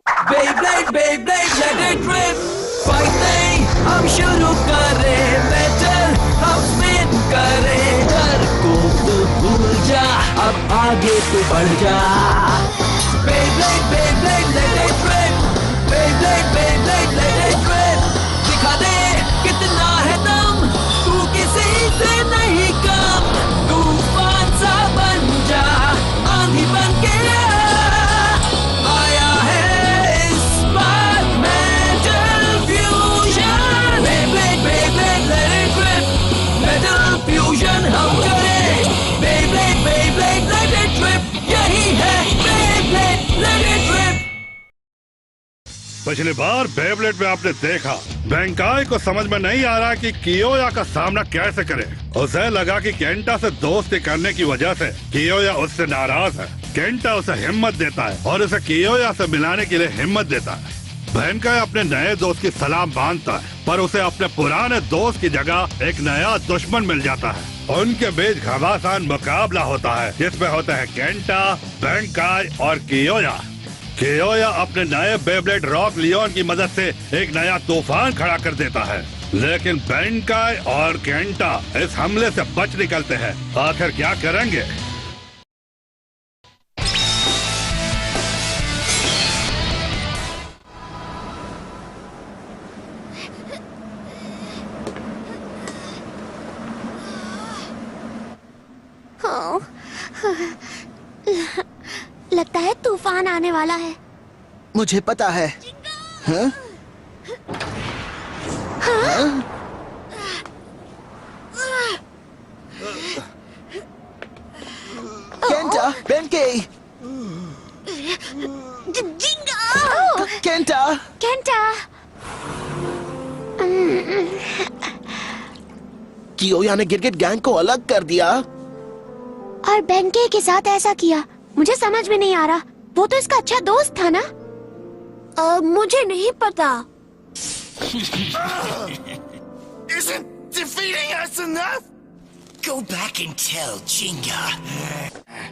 Beyblade, Beyblade, let it rip. Fight नहीं हम शुरू करें, बैटल हम स्पिन करें। डर को तू भूल जा, अब आगे तू बढ़ जा। Beyblade, Beyblade, let it rip. Beyblade, Beyblade, let it rip. दिखा दे कितना है दम, तू किसी से नहीं कम। तूफान सा बन जा, आंधी बन के आया है इस बार metal fusion. Beyblade, Beyblade, let it rip. Metal fusion हम करें। Beyblade, Beyblade, let it rip. यही है Beyblade, let it rip. पिछली बार बेबलेट में आपने देखा बैंकाई को समझ में नहीं आ रहा कि कियोया का सामना कैसे करे। उसे लगा कि केंटा से दोस्ती करने की वजह से कियोया उससे नाराज है। केंटा उसे हिम्मत देता है और उसे कियोया से मिलाने के लिए हिम्मत देता है। बैंकाई अपने नए दोस्त की सलाम बांधता है, पर उसे अपने पुराने दोस्त की जगह एक नया दुश्मन मिल जाता है। उनके बीच घमासान मुकाबला होता है जिसमें होते हैं केंटा, बैंकाई और कियोया। कियोया अपने नए बेबलेट रॉक लियोन की मदद से एक नया तूफान खड़ा कर देता है, लेकिन बैंकाई और केंटा इस हमले से बच निकलते हैं। आखिर क्या करेंगे? लगता है तूफान आने वाला है। मुझे पता है। हाँ? हाँ? केंटा, बेंकी, केंटा, केंटा, कियोया ने गिरगिट गैंग को अलग कर दिया और बेंके के साथ ऐसा किया। मुझे समझ में नहीं आ रहा। वो तो इसका अच्छा दोस्त था ना? मुझे नहीं पता। Isn't defeating us enough? Go back and tell Jinga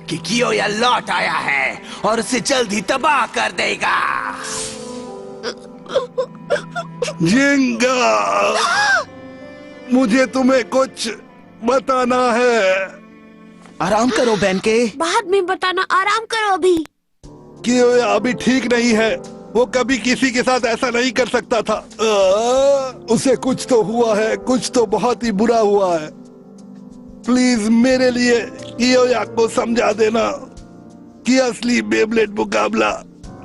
कि कियोया लौट आया है और उसे जल्द ही तबाह कर देगा। जिंगा, मुझे तुम्हें कुछ बताना है। आराम करो बेंके। बाद में बताना, आराम करो अभी। कियोया अभी ठीक नहीं है। वो कभी किसी के साथ ऐसा नहीं कर सकता था। उसे कुछ तो हुआ है, कुछ तो बहुत ही बुरा हुआ है। प्लीज मेरे लिए कियोया को समझा देना कि असली बेबलेट मुकाबला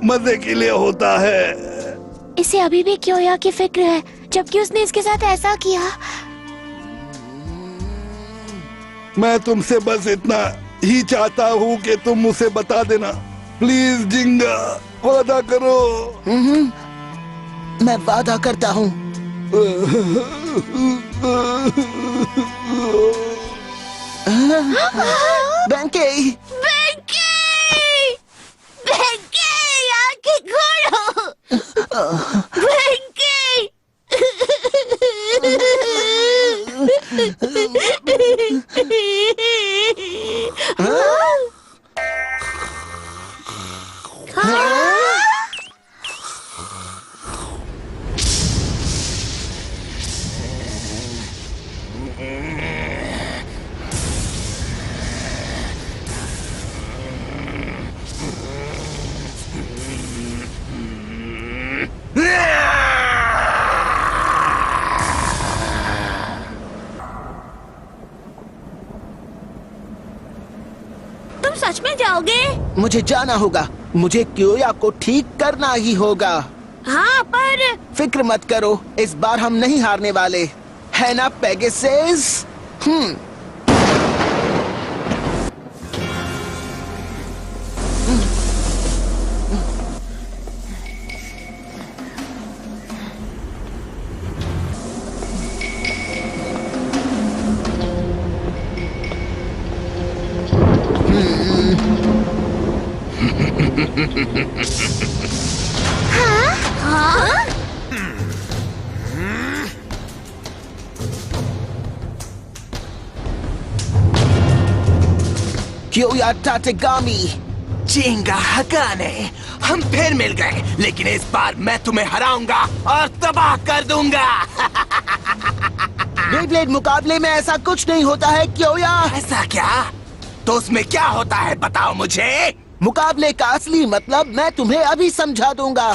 मजे के लिए होता है। इसे अभी भी कियोया की फिक्र है, जबकि उसने इसके साथ ऐसा किया। मैं तुमसे बस इतना ही चाहता हूँ कि तुम उसे बता देना। प्लीज जिंगा, वादा करो। मैं वादा करता हूँ। बेंके, बेंके, बेंके, आंखें खोलो। बेंके। तुम सच में जाओगे? मुझे जाना होगा। मुझे कियोया को ठीक करना ही होगा। हाँ, पर फिक्र मत करो, इस बार हम नहीं हारने वाले, है ना पेगासस? Kyoya Tategami. चींगा हगाने, हम फिर मिल गए, लेकिन इस बार मैं तुम्हें हराऊंगा और तबाह कर दूंगा। बेब्लेड मुकाबले में ऐसा कुछ नहीं होता है क्योया। ऐसा क्या? तो उसमें क्या होता है बताओ मुझे। मुकाबले का असली मतलब मैं तुम्हें अभी समझा दूंगा।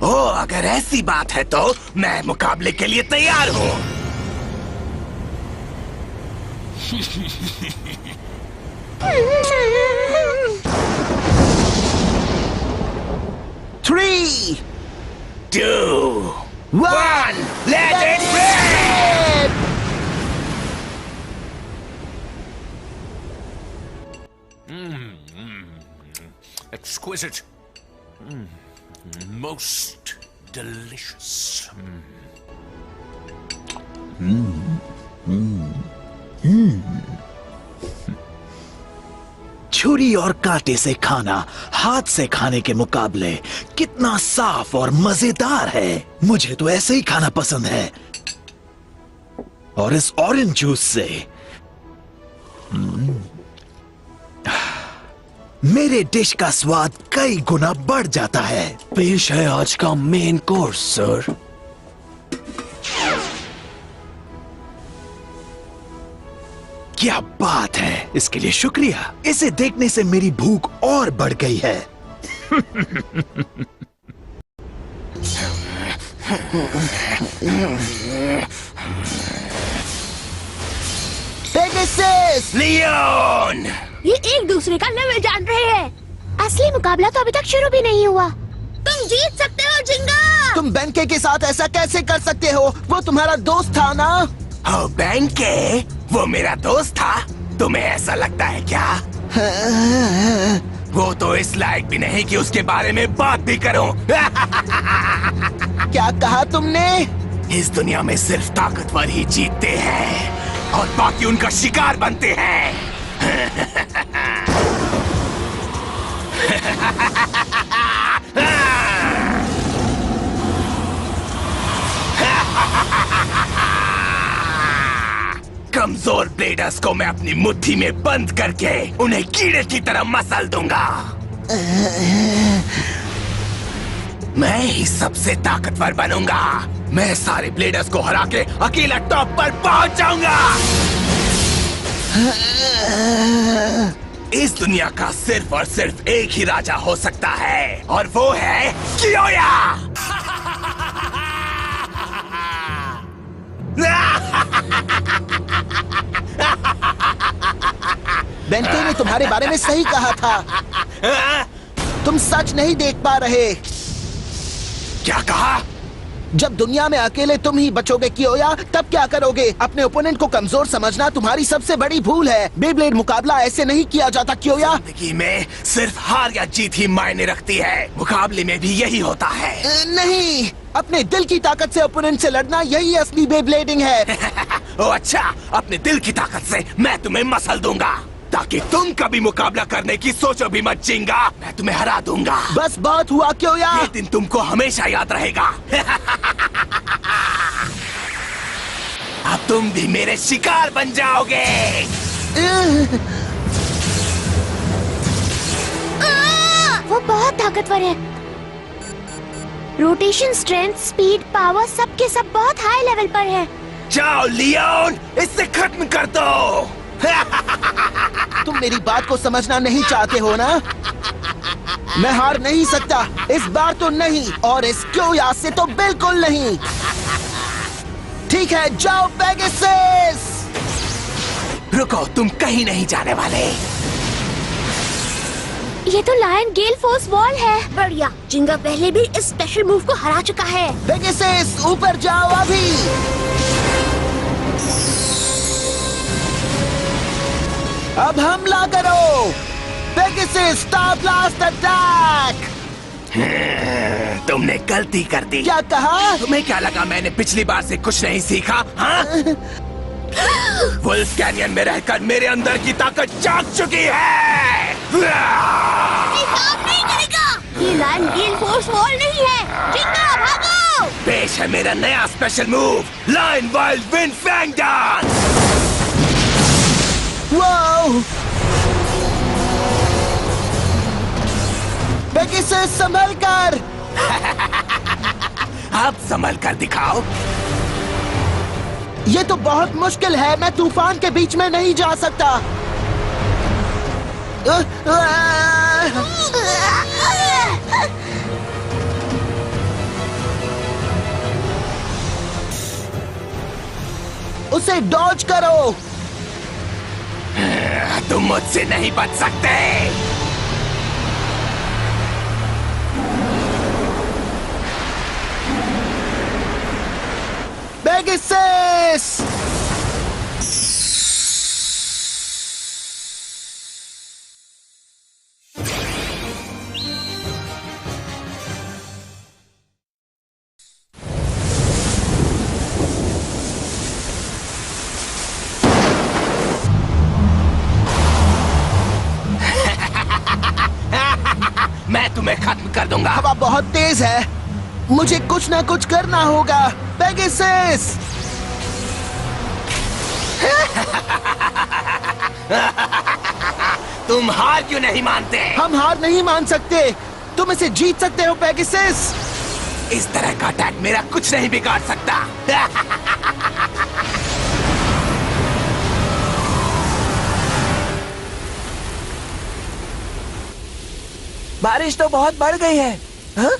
ओ, अगर ऐसी बात है तो मैं मुकाबले के लिए तैयार हूँ। Three, 2, 1, let it rip! Exquisite. Most delicious. छुरी और कांटे से खाना हाथ से खाने के मुकाबले कितना साफ और मजेदार है। मुझे तो ऐसे ही खाना पसंद है। और इस ऑरेंज जूस से मेरे डिश का स्वाद कई गुना बढ़ जाता है। पेश है आज का मेन कोर्स सर। क्या बात है, इसके लिए शुक्रिया। इसे देखने से मेरी भूख और बढ़ गई है। पेगासस! लियोन! ये एक दूसरे का लेवल जान रहे हैं। असली मुकाबला तो अभी तक शुरू भी नहीं हुआ। तुम जीत सकते हो जिंगा। तुम बेंके के साथ ऐसा कैसे कर सकते हो? वो तुम्हारा दोस्त था ना? ओ बेंके, वो मेरा दोस्त था? तुम्हें ऐसा लगता है क्या? वो तो इस लायक भी नहीं कि उसके बारे में बात भी करूं। क्या कहा तुमने? इस दुनिया में सिर्फ ताकतवर ही जीतते हैं और बाकी उनका शिकार बनते हैं। कमजोर ब्लेडर्स को मैं अपनी मुट्ठी में बंद करके उन्हें कीड़े की तरह मसल दूंगा। मैं ही सबसे ताकतवर बनूंगा। मैं सारे ब्लेडर्स को हरा के अकेला टॉप पर पहुंच जाऊंगा। इस दुनिया का सिर्फ और सिर्फ एक ही राजा हो सकता है और वो है कियोया। बेंके ने तुम्हारे बारे में सही कहा था। तुम सच नहीं देख पा रहे। क्या कहा? जब दुनिया में अकेले तुम ही बचोगे कियोया, तब क्या करोगे? अपने ओपोनेंट को कमजोर समझना तुम्हारी सबसे बड़ी भूल है। बेब्लेड मुकाबला ऐसे नहीं किया जाता कियोया। जिंदगी में सिर्फ हार या जीत ही मायने रखती है। मुकाबले में भी यही होता है। नहीं, अपने दिल की ताकत से ओपोनेंट से लड़ना, यही असली बेब्लेडिंग है। ओ अच्छा, अपने दिल की ताकत से मैं तुम्हें मसल दूंगा ताकि तुम कभी मुकाबला करने की सोचो भी मत जिंगा। मैं तुम्हें हरा दूंगा। बस बहुत हुआ कियोया। ये दिन तुमको हमेशा याद रहेगा। अब तुम भी मेरे शिकार बन जाओगे। वो बहुत ताकतवर है। रोटेशन, स्ट्रेंथ, स्पीड, पावर सबके सब बहुत हाई लेवल पर है। जाओ लियोन, इससे खत्म कर दो। तुम मेरी बात को समझना नहीं चाहते हो ना? मैं हार नहीं सकता, इस बार तो नहीं, और इस कियोया से तो बिल्कुल नहीं। ठीक है, जाओ पेगासस। रुको, तुम कहीं नहीं जाने वाले। ये तो लायन गेल फोर्स वॉल है। बढ़िया, जिंगा पहले भी इस स्पेशल मूव को हरा चुका है। पेगासस, ऊपर जाओ अभी। अब हमला करो। Pegasus, star blast attack. तुमने गलती कर दी। क्या कहा? तुम्हें क्या लगा मैंने पिछली बार से कुछ नहीं सीखा? हाँ? वुल्फ कैनियन में रहकर मेरे अंदर की ताकत जाग चुकी है। ये काम नहीं करेगा। ये लायन गेल फोर्स वॉल नहीं है। जिंगा भागो। पेश है मेरा नया special move, lion wild wind fang dance. Wow! उसे संभल कर। अब संभल कर दिखाओ। ये तो बहुत मुश्किल है, मैं तूफान के बीच में नहीं जा सकता। उसे डॉज करो। तुम मुझसे नहीं बच सकते। पेगासस! मैं तुम्हें खत्म कर दूंगा। हवा बहुत तेज है, मुझे कुछ ना कुछ करना होगा। पेगासस! तुम हार क्यों नहीं मानते? हम हार नहीं मान सकते। तुम इसे जीत सकते हो पेगासस। इस तरह का अटैक मेरा कुछ नहीं बिगाड़ सकता। बारिश तो बहुत बढ़ गई है। हाँ?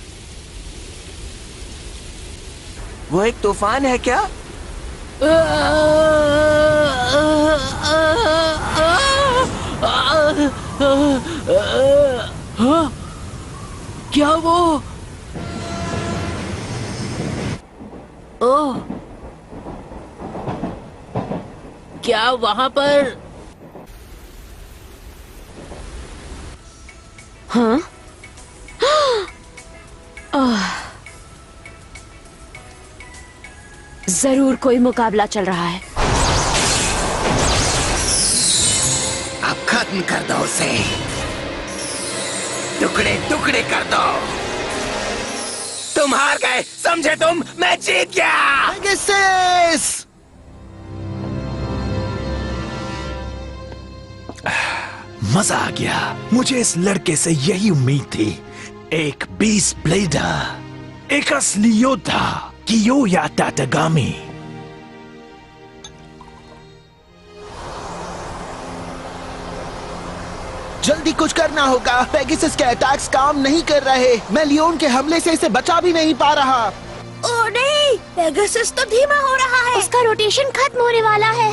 वो एक तूफान है क्या? क्या वो? ओह, क्या वहां पर? हाँ? जरूर कोई मुकाबला चल रहा है। अब खत्म कर दो उसे, टुकड़े टुकड़े कर दो। तुम हार गए, समझे तुम? मैं जीत गया। पेगासस! मजा आ गया। मुझे इस लड़के से यही उम्मीद थी। एक बीस ब्लेडर, एक असली योद्धा, कियोया ताटागामी। जल्दी कुछ करना होगा। पेगासस के अटैक्स काम नहीं कर रहे। मैं लियोन के हमले से इसे बचा भी नहीं पा रहा। ओह नहीं, पेगासस तो धीमा हो रहा है। उसका रोटेशन खत्म होने वाला है।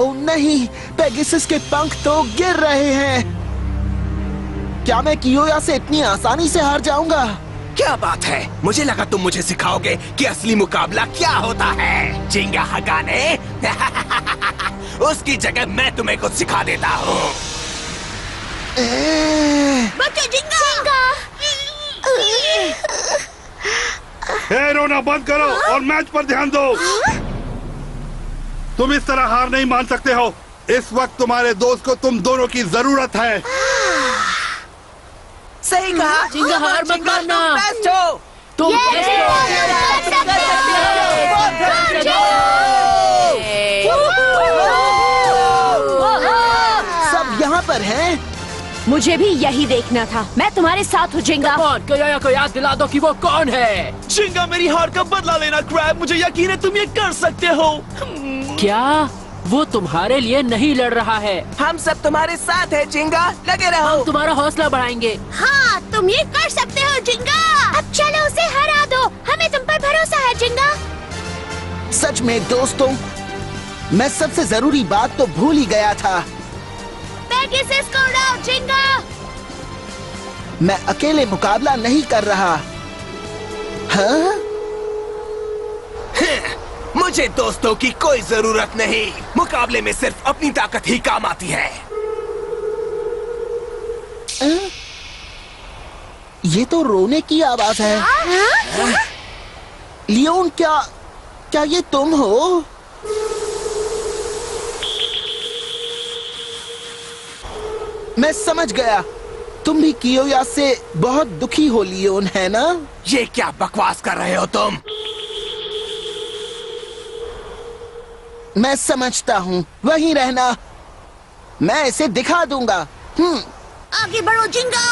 ओह नहीं, पेगासस के पंख तो गिर रहे हैं। क्या मैं कियोया से इतनी आसानी से हार जाऊंगा? क्या बात है, मुझे लगा तुम मुझे सिखाओगे कि असली मुकाबला क्या होता है। जिंगा हगाने। उसकी जगह मैं तुम्हें कुछ सिखा देता हूँ। बच्चों, जिंगा! हे, रोना बंद करो और मैच पर ध्यान दो। तुम इस तरह हार नहीं मान सकते हो। इस वक्त तुम्हारे दोस्त को तुम दोनों की जरूरत है। सही कहा। जिंगा, हार मत मानना। तुम बेस्ट हो। तुम सब यहाँ पर हैं। मुझे भी यही देखना था। मैं तुम्हारे साथ हूँ जिंगा। कौन? कियोया को याद दिला दो कि वो कौन है। जिंगा, मेरी हार का बदला लेना क्रैब। मुझे यकीन है तुम ये कर सकते हो। क्या वो तुम्हारे लिए नहीं लड़ रहा है? हम सब तुम्हारे साथ है जिंगा, लगे रहो। हम तुम्हारा हौसला बढ़ाएंगे। हाँ, तुम ये कर सकते हो जिंगा। अब चलो उसे हरा दो। हमें तुम पर भरोसा है जिंगा। सच में दोस्तों, मैं सबसे जरूरी बात तो भूल ही गया था। पेगासस को उड़ाओ जिंगा। मैं अकेले मुकाबला नहीं कर रहा। हाँ? मुझे दोस्तों की कोई जरूरत नहीं। मुकाबले में सिर्फ अपनी ताकत ही काम आती है। ये तो रोने की आवाज है। लियोन, क्या ये तुम हो? मैं समझ गया। तुम भी कियोया से बहुत दुखी हो लियोन, है ना? ये क्या बकवास कर रहे हो तुम? मैं समझता हूँ। वहीं रहना, मैं इसे दिखा दूंगा। आगे बढ़ो जिंगा।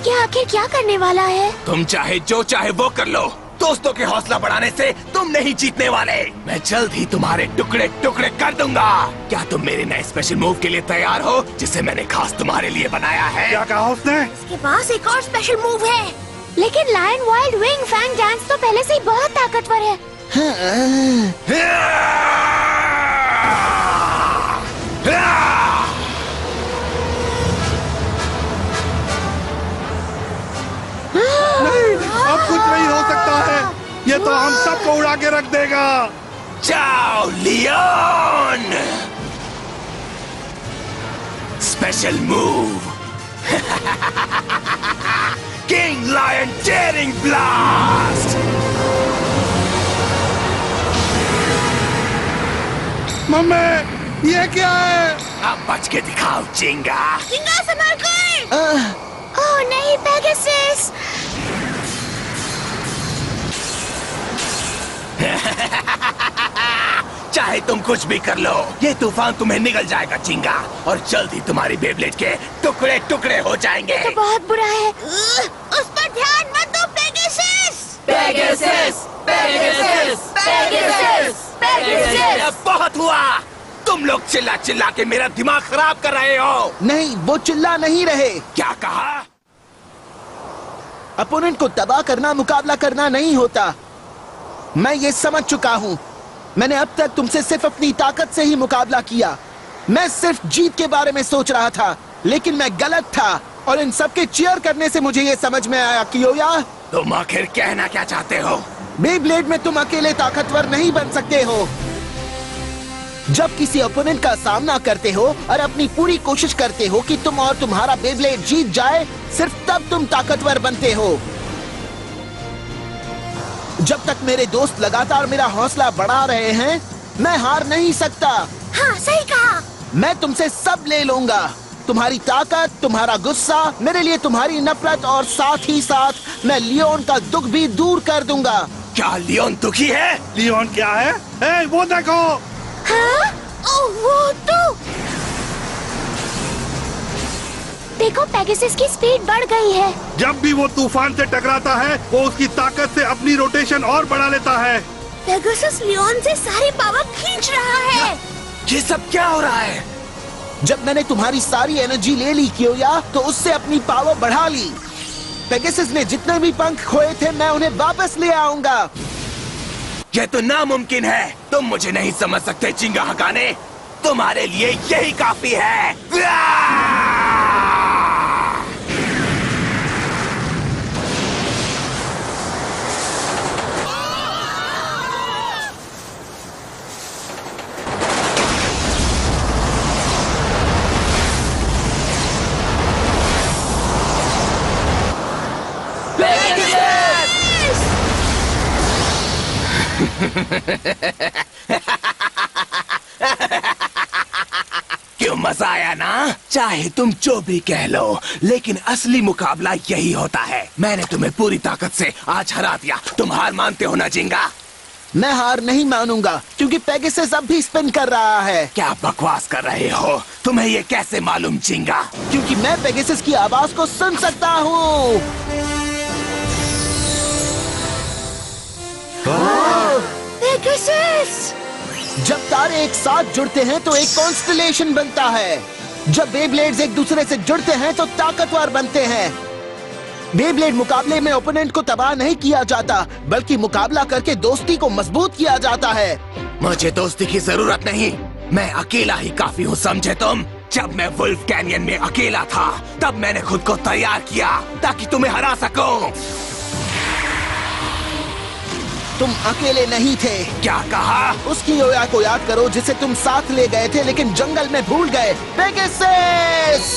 क्या आखिर क्या करने वाला है? तुम चाहे जो चाहे वो कर लो, दोस्तों के हौसला बढ़ाने से तुम नहीं जीतने वाले। मैं जल्द ही तुम्हारे टुकड़े टुकड़े कर दूंगा। क्या तुम मेरे नए स्पेशल मूव के लिए तैयार हो, जिसे मैंने खास तुम्हारे लिए बनाया है? क्या कहा उसने? इसके पास एक और स्पेशल मूव है, लेकिन lion wild wing fang dance तो पहले से ही बहुत ताकतवर है। नहीं, अब कुछ नहीं हो सकता है। ये तो हम सबको उड़ा के रख देगा। जाओ Leon, special move king lion tearing blast. Mummy, ये क्या है? अब बच के दिखाओ चिंगा। चिंगा संभल कर। ओह नहीं पेगासस। चाहे तुम कुछ भी कर लो, ये तूफान तुम्हें निगल जाएगा चिंगा, और जल्द ही तुम्हारी बेब्लेड के टुकड़े टुकड़े हो जाएंगे। तो बहुत बुरा है। उस पर ध्यान मत दो Pegasus. Pegasus, Pegasus, Pegasus, Pegasus. अब बहुत हुआ। तुम लोग चिल्ला चिल्ला के मेरा दिमाग खराब कर रहे हो। नहीं, वो चिल्ला नहीं रहे। क्या कहा? अपोनेंट को तबाह करना मुकाबला करना नहीं होता। मैं ये समझ चुका हूँ। मैंने अब तक तुमसे सिर्फ अपनी ताकत से ही मुकाबला किया। मैं सिर्फ जीत के बारे में सोच रहा था, लेकिन मैं गलत था। और इन सबके चीयर करने से मुझे ये समझ में आया कियोया, तुम आखिर कहना क्या चाहते हो? बेब्लेड में तुम अकेले ताकतवर नहीं बन सकते हो। जब किसी ओपोनेंट का सामना करते हो और अपनी पूरी कोशिश करते हो कि तुम और तुम्हारा बेब्लेड जीत जाए, सिर्फ तब तुम ताकतवर बनते हो। जब तक मेरे दोस्त लगातार मेरा हौसला बढ़ा रहे हैं, मैं हार नहीं सकता। हाँ सही कहा। मैं तुमसे सब ले लूंगा, तुम्हारी ताकत, तुम्हारा गुस्सा, मेरे लिए तुम्हारी नफरत, और साथ ही साथ मैं लियोन का दुख भी दूर कर दूंगा। क्या लियोन दुखी है? लियोन क्या है? ए, वो देखो। हाँ? ओह वो तो देखो पेगासस की स्पीड बढ़ गई है। जब भी वो तूफान से टकराता है, वो उसकी ताकत से अपनी रोटेशन और बढ़ा लेता है। पेगासस लियोन से सारी पावर खींच रहा है। ये सब क्या हो रहा है? जब मैंने तुम्हारी सारी एनर्जी ले ली कियोया, तो उससे अपनी पावर बढ़ा ली। पेगासस ने जितने भी पंख खोए थे, मैं उन्हें वापस ले आऊंगा। ये तो नामुमकिन है। तुम मुझे नहीं समझ सकते चिंगा हकाने। तुम्हारे लिए यही काफी है। क्यों मजा आया ना? चाहे तुम जो भी कह लो, लेकिन असली मुकाबला यही होता है। मैंने तुम्हें पूरी ताकत से आज हरा दिया। तुम हार मानते हो ना जिंगा? मैं हार नहीं मानूंगा, क्योंकि पेगासस अब भी स्पिन कर रहा है। क्या बकवास कर रहे हो? तुम्हें ये कैसे मालूम जिंगा? क्योंकि मैं पेगासस की आवाज को सुन सकता हूँ। पेगासस! जब तारे एक साथ जुड़ते हैं तो एक कॉन्स्टलेशन बनता है। जब बेब्लेड्स एक दूसरे से जुड़ते हैं तो ताकतवर बनते हैं। बेब्लेड मुकाबले में ओपोनेंट को तबाह नहीं किया जाता, बल्कि मुकाबला करके दोस्ती को मजबूत किया जाता है। मुझे दोस्ती की जरूरत नहीं, मैं अकेला ही काफी हूँ, समझे तुम? जब मैं वुल्फ कैनियन में अकेला था, तब मैंने खुद को तैयार किया ताकि तुम्हें हरा सकूं। तुम अकेले नहीं थे। क्या कहा? उस कियोया को याद करो जिसे तुम साथ ले गए थे लेकिन जंगल में भूल गए। पेगासस!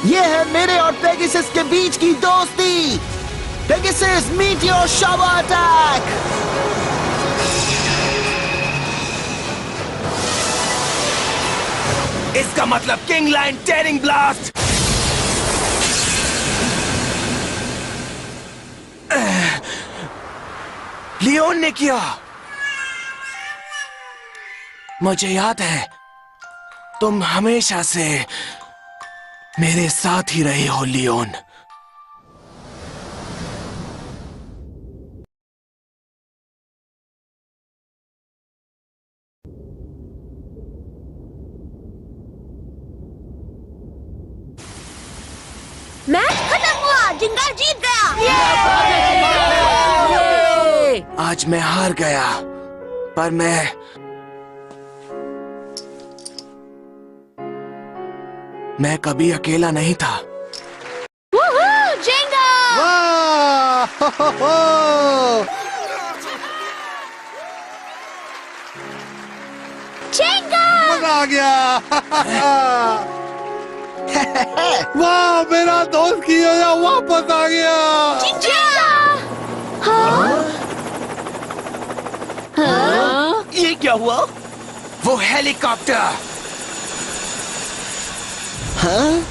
ये है मेरे और पेगासस के बीच की दोस्ती। Pegasus, meteor shower attack! इसका मतलब king lion tearing blast. Leon ने किया। मुझे याद है तुम हमेशा से मेरे साथ ही रहे हो लियोन। मैच खत्म हुआ, जिंगा जीत गया। आज मैं हार गया, पर मैं कभी अकेला नहीं था। जिंगा! जिंगा! मजा आ गया। वाह, मेरा दोस्त कियोया वापस आ गया। ये क्या हुआ? वो हेलीकॉप्टर। हाँ?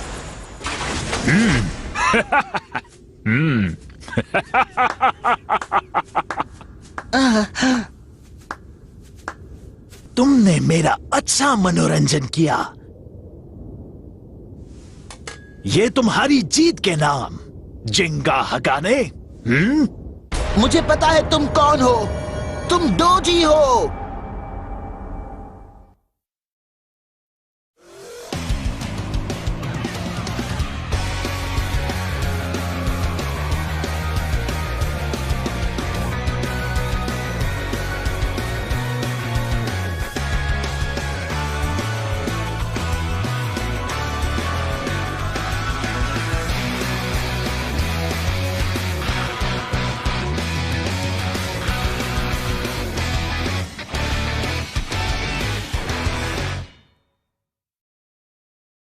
तुमने मेरा अच्छा मनोरंजन किया। ये तुम्हारी जीत के नाम, जिंगा हगाने। मुझे पता है तुम कौन हो। तुम डोजी हो।